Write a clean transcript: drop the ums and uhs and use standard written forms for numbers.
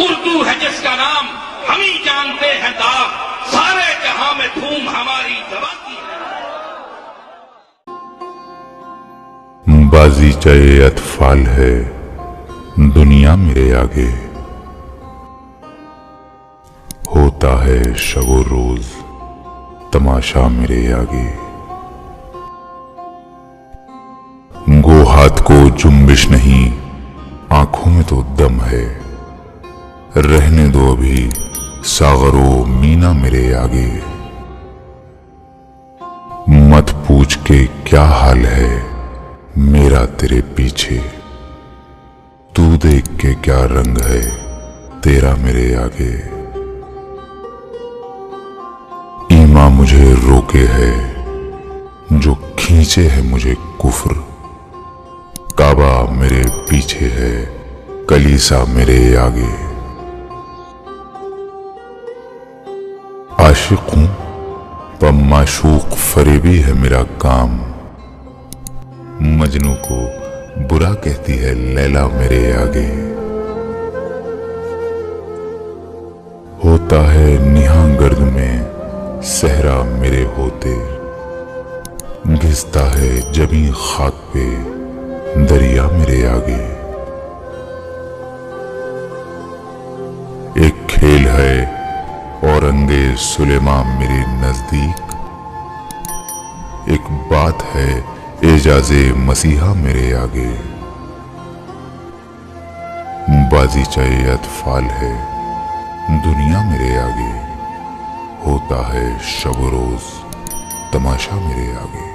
उर्दू है जिसका नाम हम ही जानते हैं दाग, सारे जहां में धूम हमारी दबाती है। बाजीचाए अतफाल है दुनिया मेरे आगे, होता है शबो रोज तमाशा मेरे आगे। गो हाथ को जुम्बिश नहीं, आंखों में तो दम है, रहने दो अभी सागरो मीना मेरे आगे। मत पूछ के क्या हाल है मेरा तेरे पीछे, तू देख के क्या रंग है तेरा मेरे आगे। ईमा मुझे रोके है जो खींचे है मुझे कुफ्र, काबा मेरे पीछे है कलीसा मेरे आगे। आशिक हूं पर माशूक फरेबी है मेरा काम, मजनू को बुरा कहती है लैला मेरे आगे। होता है निहां गर्द में सहरा मेरे होते, घिसता है जमी खाक पे दरिया मेरे आगे। एक खेल है औरंगे सुलेमा मेरे नजदीक, एक बात है एजाजे मसीहा मेरे आगे। बाजीचाए अतफाल है दुनिया मेरे आगे, होता है शब रोज तमाशा मेरे आगे।